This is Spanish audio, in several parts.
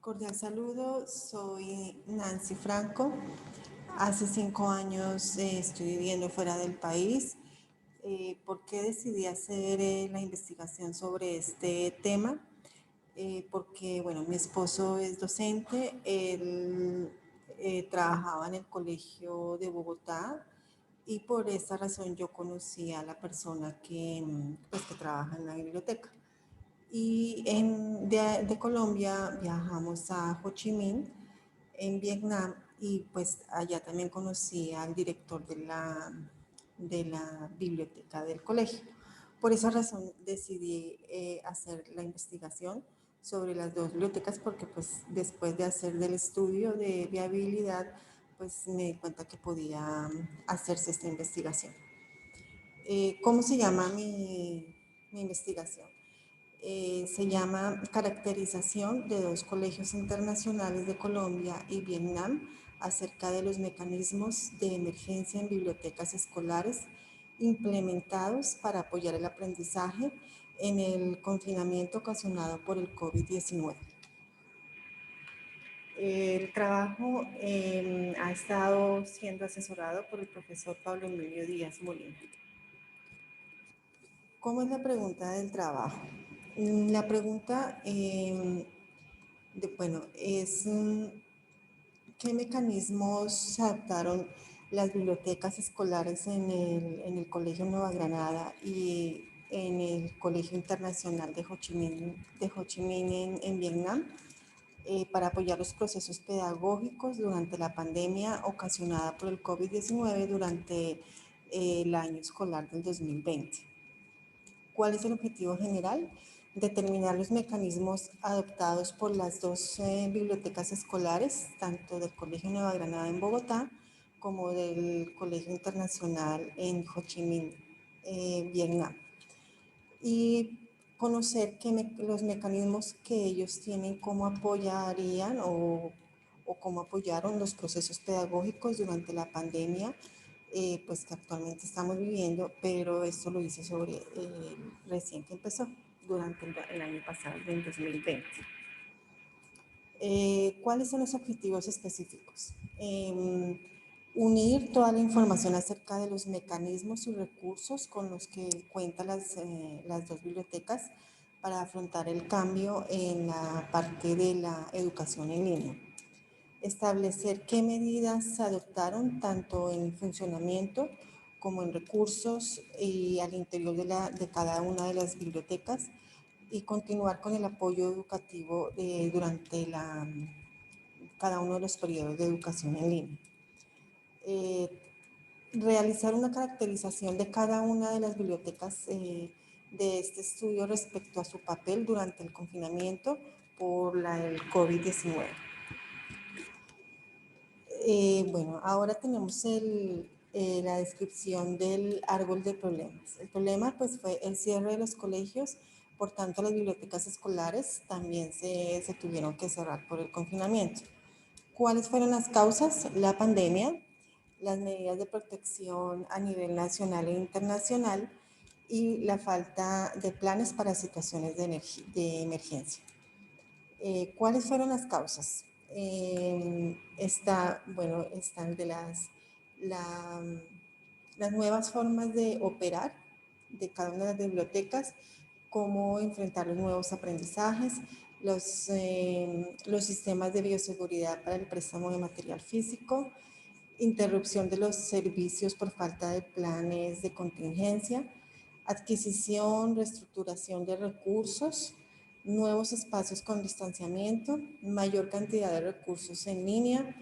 Cordial saludo, soy Nancy Franco. Hace 5 años estoy viviendo fuera del país. ¿Por qué decidí hacer la investigación sobre este tema? Porque, bueno, mi esposo es docente, él trabajaba en el colegio de Bogotá y por esa razón yo conocí a la persona que trabaja en la biblioteca. Y de Colombia viajamos a Ho Chi Minh, en Vietnam, y pues allá también conocí al director de la biblioteca del colegio. Por esa razón decidí hacer la investigación sobre las dos bibliotecas porque pues después de hacer del estudio de viabilidad pues me di cuenta que podía hacerse esta investigación. ¿Cómo se llama mi investigación? Se llama Caracterización de dos colegios internacionales de Colombia y Vietnam acerca de los mecanismos de emergencia en bibliotecas escolares implementados para apoyar el aprendizaje en el confinamiento ocasionado por el COVID-19. El trabajo ha estado siendo asesorado por el profesor Pablo Emilio Díaz Molina. ¿Cómo es la pregunta del trabajo? La pregunta, es ¿qué mecanismos se adaptaron las bibliotecas escolares en el Colegio Nueva Granada y en el Colegio Internacional de Ho Chi Minh en Vietnam para apoyar los procesos pedagógicos durante la pandemia ocasionada por el COVID-19 durante el año escolar del 2020? ¿Cuál es el objetivo general? Determinar los mecanismos adoptados por las dos bibliotecas escolares, tanto del Colegio Nueva Granada en Bogotá como del Colegio Internacional en Ho Chi Minh, Vietnam. Y conocer los mecanismos que ellos tienen, cómo apoyarían o cómo apoyaron los procesos pedagógicos durante la pandemia pues que actualmente estamos viviendo, pero esto lo hice sobre recién que empezó durante el año pasado, del 2020. ¿Cuáles son los objetivos específicos? Unir toda la información acerca de los mecanismos y recursos con los que cuentan las dos bibliotecas para afrontar el cambio en la parte de la educación en línea. Establecer qué medidas se adoptaron tanto en funcionamiento como en recursos y al interior de cada una de las bibliotecas y continuar con el apoyo educativo durante cada uno de los periodos de educación en línea. Realizar una caracterización de cada una de las bibliotecas de este estudio respecto a su papel durante el confinamiento por el COVID-19. Bueno, ahora tenemos la descripción del árbol de problemas. El problema pues fue el cierre de los colegios, por tanto las bibliotecas escolares también se tuvieron que cerrar por el confinamiento. ¿Cuáles fueron las causas? La pandemia, las medidas de protección a nivel nacional e internacional y la falta de planes para situaciones de emergencia. ¿Cuáles fueron las causas? Están las nuevas formas de operar de cada una de las bibliotecas, cómo enfrentar los nuevos aprendizajes, los sistemas de bioseguridad para el préstamo de material físico, interrupción de los servicios por falta de planes de contingencia, adquisición, reestructuración de recursos, nuevos espacios con distanciamiento, mayor cantidad de recursos en línea,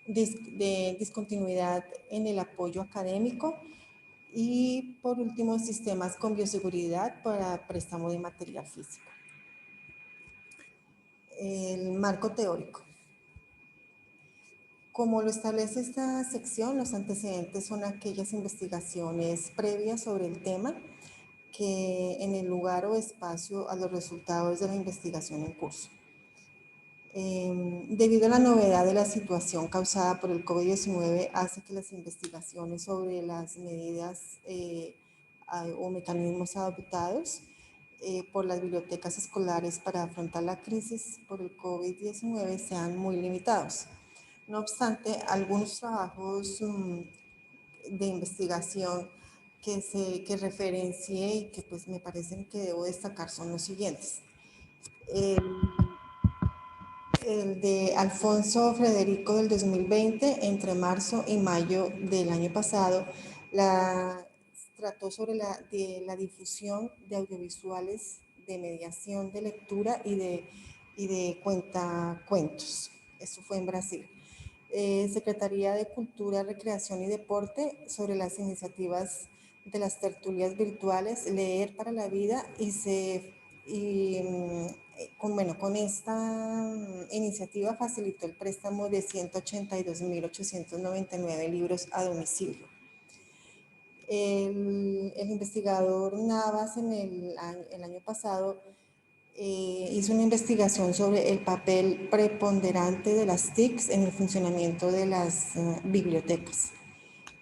de discontinuidad en el apoyo académico y por último sistemas con bioseguridad para préstamo de material físico. El marco teórico. Como lo establece esta sección, los antecedentes son aquellas investigaciones previas sobre el tema que en el lugar o espacio a los resultados de la investigación en curso. Debido a la novedad de la situación causada por el COVID-19, hace que las investigaciones sobre las medidas o mecanismos adoptados por las bibliotecas escolares para afrontar la crisis por el COVID-19 sean muy limitados. No obstante, algunos trabajos de investigación que referencié y que pues me parecen que debo destacar son los siguientes. El de Alfonso Federico del 2020, entre marzo y mayo del año pasado, trató sobre la difusión de audiovisuales de mediación de lectura y de cuentacuentos. Eso fue en Brasil. Secretaría de Cultura, Recreación y Deporte sobre las iniciativas de las tertulias virtuales Leer para la Vida con esta iniciativa facilitó el préstamo de 182.899 libros a domicilio. El investigador Navas el año pasado hizo una investigación sobre el papel preponderante de las TICs en el funcionamiento de las bibliotecas.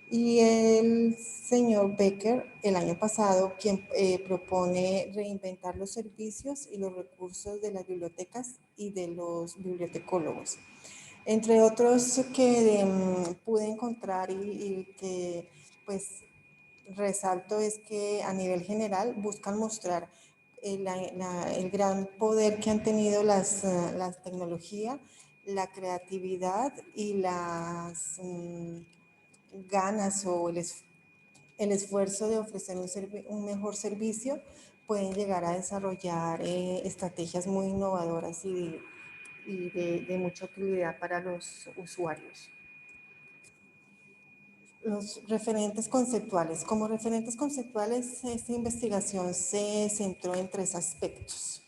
Y el señor Becker, el año pasado, quien propone reinventar los servicios y los recursos de las bibliotecas y de los bibliotecólogos. Entre otros que pude encontrar y que pues resalto es que a nivel general buscan mostrar el gran poder que han tenido la tecnología, la creatividad y las ganas o el esfuerzo de ofrecer un mejor servicio, pueden llegar a desarrollar estrategias muy innovadoras y de mucha utilidad para los usuarios. Los referentes conceptuales. Como referentes conceptuales, esta investigación se centró en 3 aspectos,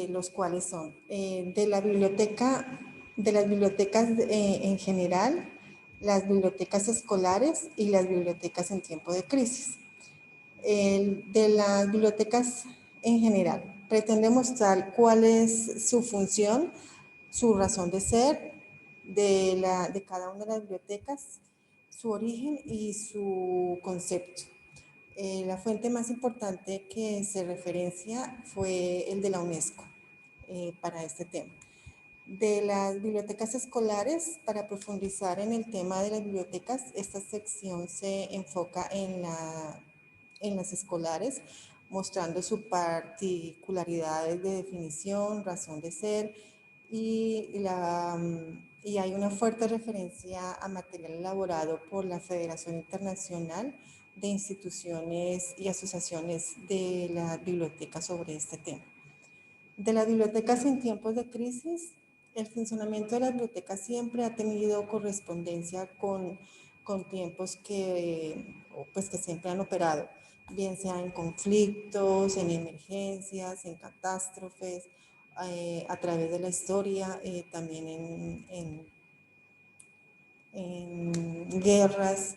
los cuales son de las bibliotecas en general, las bibliotecas escolares y las bibliotecas en tiempo de crisis. De las bibliotecas en general, pretende mostrar cuál es su función, su razón de ser de cada una de las bibliotecas, su origen y su concepto. La fuente más importante que se referencia fue el de la UNESCO para este tema. De las bibliotecas escolares, para profundizar en el tema de las bibliotecas, esta sección se enfoca en las escolares, mostrando sus particularidades de definición, razón de ser, y hay una fuerte referencia a material elaborado por la Federación Internacional de Instituciones y Asociaciones de la Biblioteca sobre este tema. De las bibliotecas en tiempos de crisis, el funcionamiento de las bibliotecas siempre ha tenido correspondencia con tiempos que siempre han operado, bien sea en conflictos, en emergencias, en catástrofes, a través de la historia, también en guerras.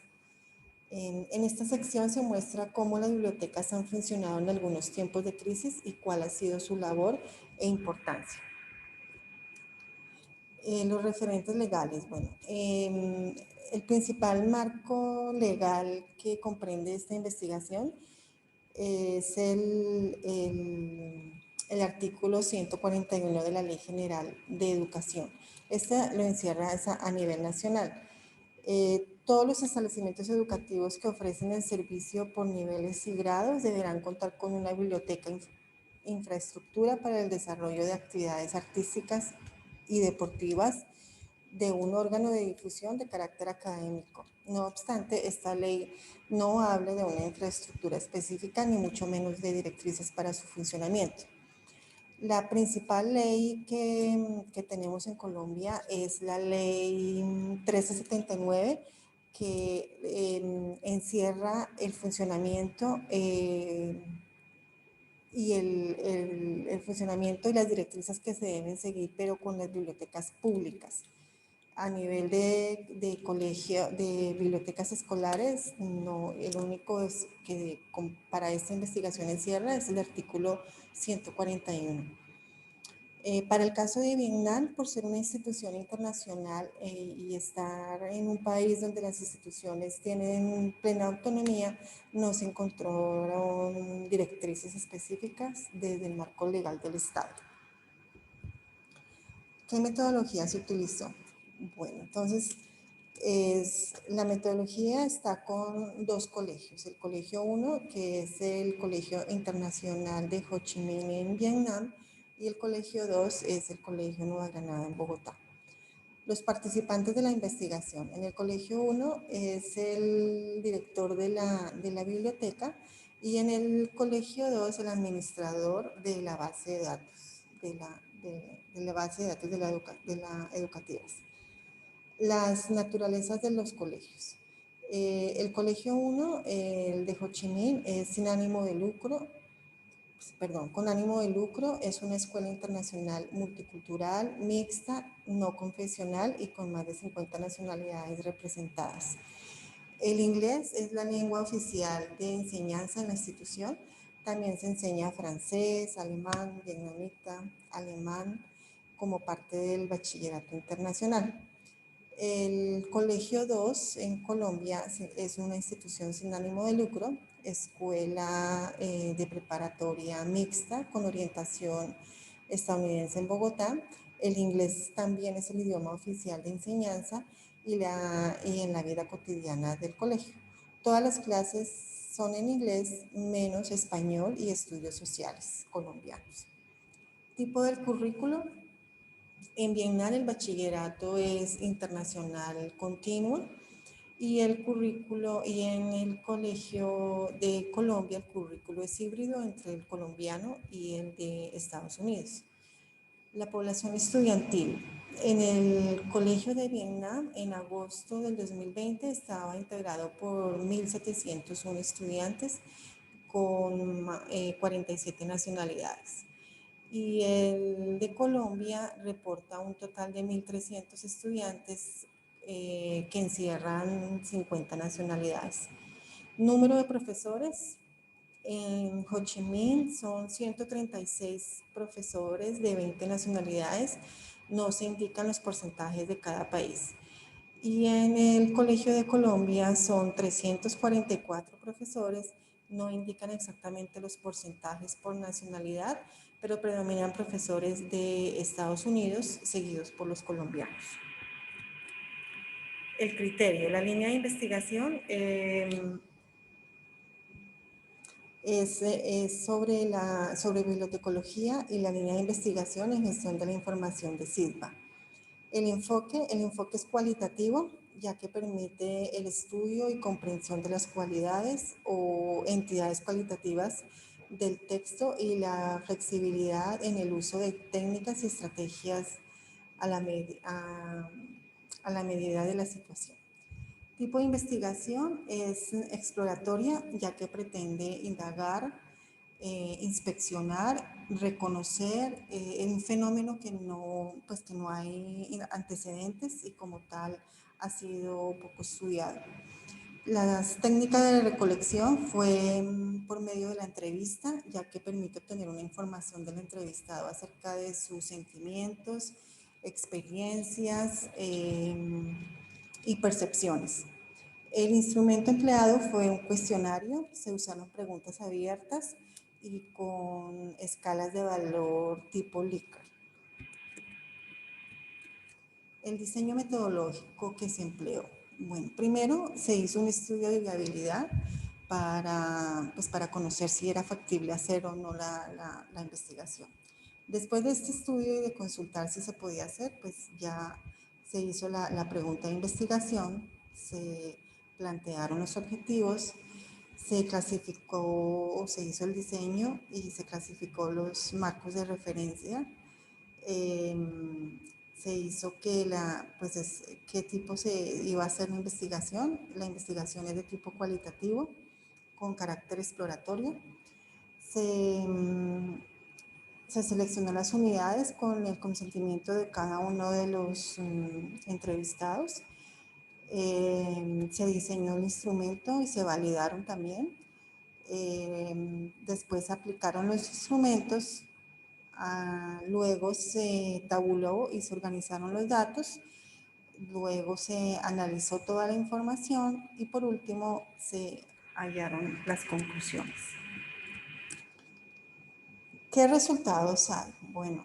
En esta sección se muestra cómo las bibliotecas han funcionado en algunos tiempos de crisis y cuál ha sido su labor e importancia. Los referentes legales. Bueno, el principal marco legal que comprende esta investigación es el artículo 141 de la Ley General de Educación. Este lo encierra a nivel nacional. Todos los establecimientos educativos que ofrecen el servicio por niveles y grados deberán contar con una biblioteca infraestructura para el desarrollo de actividades artísticas y deportivas de un órgano de difusión de carácter académico. No obstante, esta ley no habla de una infraestructura específica ni mucho menos de directrices para su funcionamiento. La principal ley que tenemos en Colombia es la ley 1379, que encierra el funcionamiento y el funcionamiento y las directrices que se deben seguir, pero con las bibliotecas públicas. A nivel de colegio, de bibliotecas escolares, no, el único que para esta investigación encierra es el artículo 141. Para el caso de Vietnam, por ser una institución internacional y estar en un país donde las instituciones tienen plena autonomía, no se encontraron directrices específicas desde el marco legal del Estado. ¿Qué metodología se utilizó? Bueno, entonces la metodología está con dos colegios. El colegio 1, que es el Colegio Internacional de Ho Chi Minh en Vietnam, y el colegio 2 es el Colegio Nueva Granada en Bogotá. Los participantes de la investigación. En el colegio 1 es el director de la biblioteca y en el colegio 2 el administrador de la base de datos, de la base de datos de la educativas. Las naturalezas de los colegios. El colegio 1, el de Ho Chi Minh, es sin ánimo de lucro, con ánimo de lucro, es una escuela internacional multicultural, mixta, no confesional y con más de 50 nacionalidades representadas. El inglés es la lengua oficial de enseñanza en la institución. También se enseña francés, alemán, vietnamita, alemán, como parte del bachillerato internacional. El Colegio 2 en Colombia es una institución sin ánimo de lucro, escuela de preparatoria mixta con orientación estadounidense en Bogotá. El inglés también es el idioma oficial de enseñanza y en la vida cotidiana del colegio. Todas las clases son en inglés, menos español y estudios sociales colombianos. Tipo del currículo. En Vietnam el bachillerato es internacional continuo y el currículo, y en el colegio de Colombia el currículo es híbrido entre el colombiano y el de Estados Unidos. La población estudiantil. En el colegio de Vietnam, en agosto del 2020, estaba integrado por 1.701 estudiantes con 47 nacionalidades. Y el de Colombia reporta un total de 1.300 estudiantes que encierran 50 nacionalidades. Número de profesores. En Ho Chi Minh son 136 profesores de 20 nacionalidades. No se indican los porcentajes de cada país. Y en el Colegio de Colombia son 344 profesores. No indican exactamente los porcentajes por nacionalidad, pero predominan profesores de Estados Unidos, seguidos por los colombianos. El criterio, la línea de investigación es sobre bibliotecología y la línea de investigación en gestión de la información de SIDBA. El enfoque es cualitativo, ya que permite el estudio y comprensión de las cualidades o entidades cualitativas del texto y la flexibilidad en el uso de técnicas y estrategias a la medida de la situación. Tipo de investigación es exploratoria, ya que pretende indagar, inspeccionar, reconocer un fenómeno que no hay antecedentes y como tal ha sido poco estudiado. Las técnicas de recolección fue por medio de la entrevista, ya que permite obtener una información del entrevistado acerca de sus sentimientos, experiencias y percepciones. El instrumento empleado fue un cuestionario, se usaron preguntas abiertas y con escalas de valor tipo Likert. El diseño metodológico que se empleó. Bueno, primero se hizo un estudio de viabilidad para conocer si era factible hacer o no la investigación. Después de este estudio y de consultar si se podía hacer, pues ya se hizo la pregunta de investigación, se plantearon los objetivos, se clasificó o se hizo el diseño y se clasificó los marcos de referencia. Se hizo qué tipo se iba a hacer la investigación. La investigación es de tipo cualitativo, con carácter exploratorio. Se seleccionó las unidades con el consentimiento de cada uno de los entrevistados. Se diseñó el instrumento y se validaron también. Después aplicaron los instrumentos Luego se tabuló y se organizaron los datos. Luego se analizó toda la información y por último se hallaron las conclusiones. ¿Qué resultados hay? Bueno,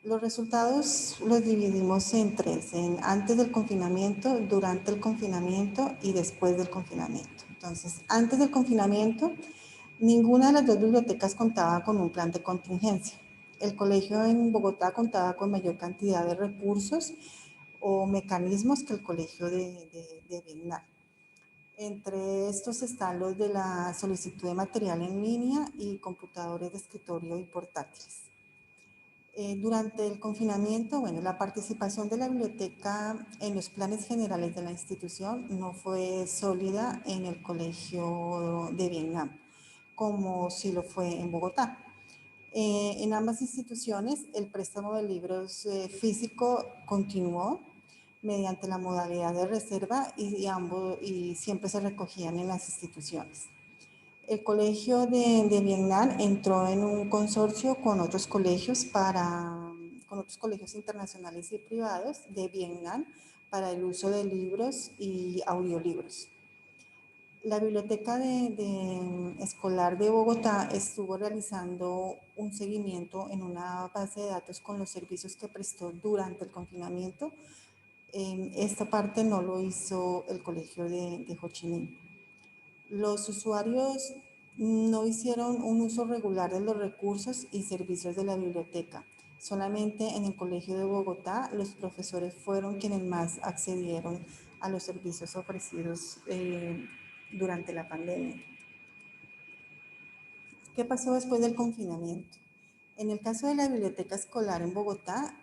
los resultados los dividimos en tres, en antes del confinamiento, durante el confinamiento y después del confinamiento. Entonces, antes del confinamiento, ninguna de las dos bibliotecas contaba con un plan de contingencia. El colegio en Bogotá contaba con mayor cantidad de recursos o mecanismos que el colegio de Vietnam. Entre estos están los de la solicitud de material en línea y computadores de escritorio y portátiles. Durante el confinamiento, bueno, la participación de la biblioteca en los planes generales de la institución no fue sólida en el colegio de Vietnam, como sí lo fue en Bogotá. En ambas instituciones, el préstamo de libros físico continuó mediante la modalidad de reserva y siempre se recogían en las instituciones. El colegio de Vietnam entró en un consorcio con otros colegios con otros colegios internacionales y privados de Vietnam para el uso de libros y audiolibros. La biblioteca escolar de Bogotá estuvo realizando un seguimiento en una base de datos con los servicios que prestó durante el confinamiento. Esta parte no lo hizo el colegio de Ho Chi Minh. Los usuarios no hicieron un uso regular de los recursos y servicios de la biblioteca. Solamente en el colegio de Bogotá los profesores fueron quienes más accedieron a los servicios ofrecidos durante la pandemia. ¿Qué pasó después del confinamiento? En el caso de la biblioteca escolar en Bogotá,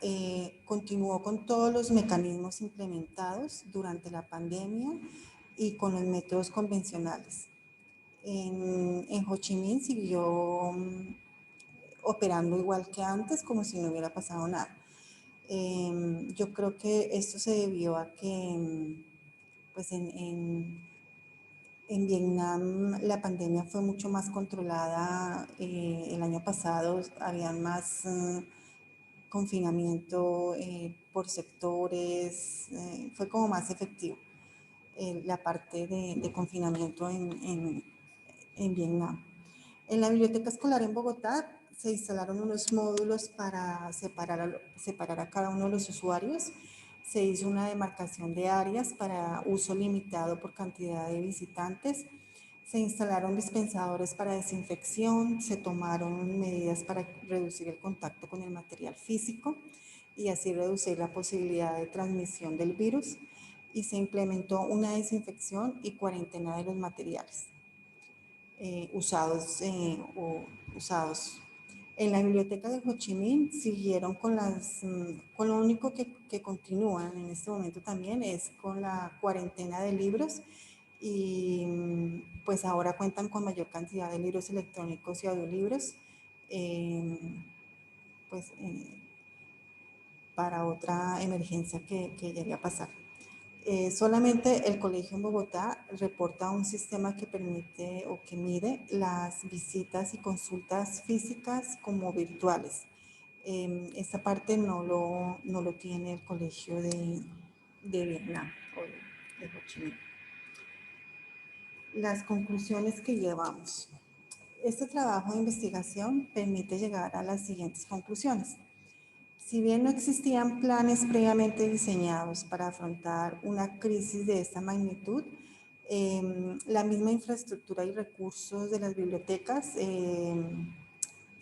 continuó con todos los mecanismos implementados durante la pandemia y con los métodos convencionales. En Ho Chi Minh siguió operando igual que antes, como si no hubiera pasado nada. Yo creo que esto se debió a que pues en Vietnam la pandemia fue mucho más controlada. El año pasado había más confinamiento por sectores, fue como más efectivo la parte de confinamiento en Vietnam. En la biblioteca escolar en Bogotá se instalaron unos módulos para separar a cada uno de los usuarios. Se hizo una demarcación de áreas para uso limitado por cantidad de visitantes. Se instalaron dispensadores para desinfección, se tomaron medidas para reducir el contacto con el material físico y así reducir la posibilidad de transmisión del virus, y se implementó una desinfección y cuarentena de los materiales usados. En la biblioteca de Ho Chi Minh siguieron con lo único que continúan en este momento también es con la cuarentena de libros, y pues ahora cuentan con mayor cantidad de libros electrónicos y audiolibros, pues para otra emergencia que llegue a pasar. Solamente el colegio en Bogotá reporta un sistema que permite o que mide las visitas y consultas físicas como virtuales. Esta parte no lo tiene el colegio de Vietnam o de Ho Chi Minh. Las conclusiones que llevamos. Este trabajo de investigación permite llegar a las siguientes conclusiones. Si bien no existían planes previamente diseñados para afrontar una crisis de esta magnitud, la misma infraestructura y recursos de las bibliotecas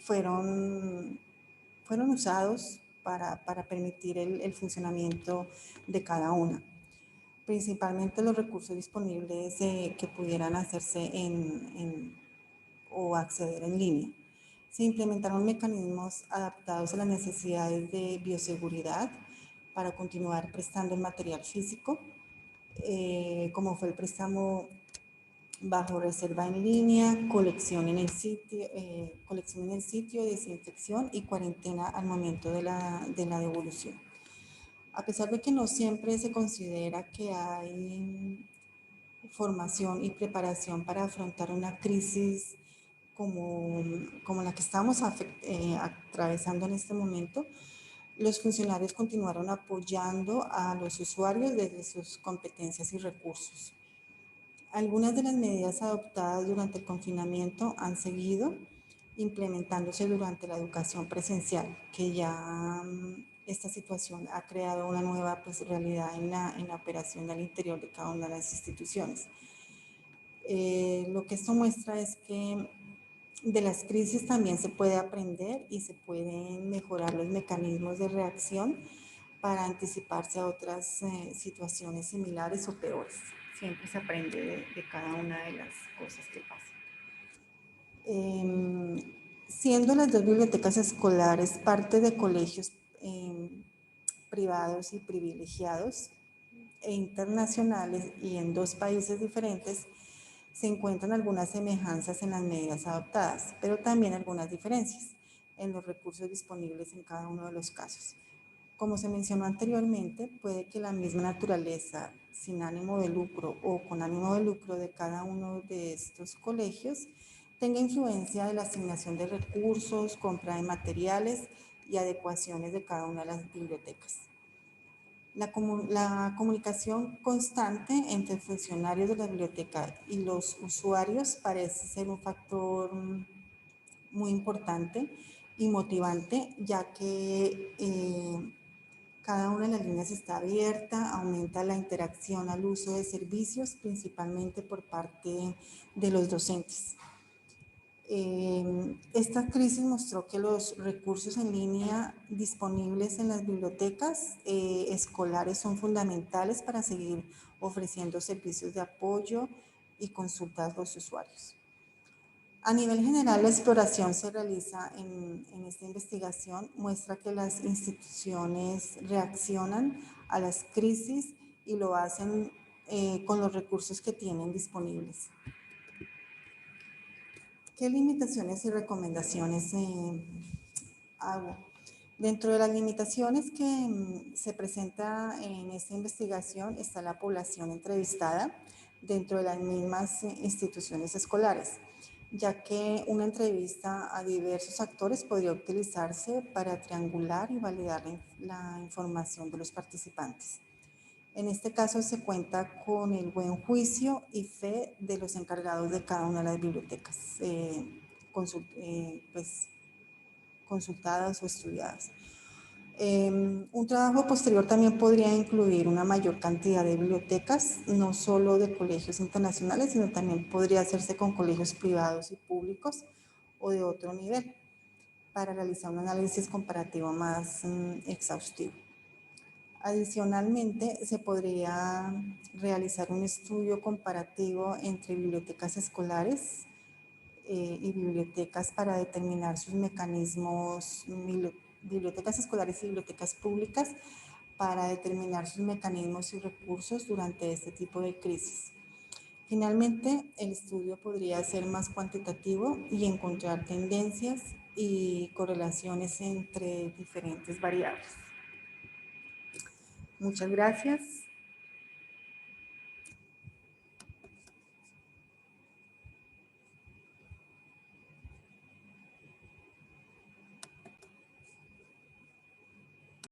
fueron usados para permitir el funcionamiento de cada una. Principalmente los recursos disponibles que pudieran hacerse o acceder en línea. Se implementaron mecanismos adaptados a las necesidades de bioseguridad para continuar prestando el material físico, como fue el préstamo bajo reserva en línea, colección en el sitio, desinfección y cuarentena al momento de la devolución. A pesar de que no siempre se considera que hay formación y preparación para afrontar una crisis como la que estamos atravesando en este momento, los funcionarios continuaron apoyando a los usuarios desde sus competencias y recursos. Algunas de las medidas adoptadas durante el confinamiento han seguido implementándose durante la educación presencial, que ya esta situación ha creado una nueva realidad en la operación al interior de cada una de las instituciones. Lo que esto muestra es que de las crisis también se puede aprender y se pueden mejorar los mecanismos de reacción para anticiparse a otras situaciones similares o peores. Siempre se aprende de cada una de las cosas que pasan. Siendo las dos bibliotecas escolares parte de colegios privados y privilegiados e internacionales y en dos países diferentes, se encuentran algunas semejanzas en las medidas adoptadas, pero también algunas diferencias en los recursos disponibles en cada uno de los casos. Como se mencionó anteriormente, puede que la misma naturaleza sin ánimo de lucro o con ánimo de lucro de cada uno de estos colegios tenga influencia de la asignación de recursos, compra de materiales y adecuaciones de cada una de las bibliotecas. La comunicación constante entre funcionarios de la biblioteca y los usuarios parece ser un factor muy importante y motivante, ya que cada una de las líneas está abierta, aumenta la interacción al uso de servicios, principalmente por parte de los docentes. Esta crisis mostró que los recursos en línea disponibles en las bibliotecas escolares son fundamentales para seguir ofreciendo servicios de apoyo y consultas a los usuarios. A nivel general, la exploración se realiza en esta investigación, muestra que las instituciones reaccionan a las crisis y lo hacen con los recursos que tienen disponibles. ¿Qué limitaciones y recomendaciones hago? Dentro de las limitaciones que se presenta en esta investigación está la población entrevistada dentro de las mismas instituciones escolares, ya que una entrevista a diversos actores podría utilizarse para triangular y validar la información de los participantes. En este caso se cuenta con el buen juicio y fe de los encargados de cada una de las bibliotecas pues, consultadas o estudiadas. Un trabajo posterior también podría incluir una mayor cantidad de bibliotecas, no solo de colegios internacionales, sino también podría hacerse con colegios privados y públicos o de otro nivel, para realizar un análisis comparativo más exhaustivo. Adicionalmente, se podría realizar un estudio comparativo entre bibliotecas escolares y bibliotecas para determinar sus mecanismos, bibliotecas escolares y bibliotecas públicas para determinar sus mecanismos y recursos durante este tipo de crisis. Finalmente, el estudio podría ser más cuantitativo y encontrar tendencias y correlaciones entre diferentes variables. Muchas gracias.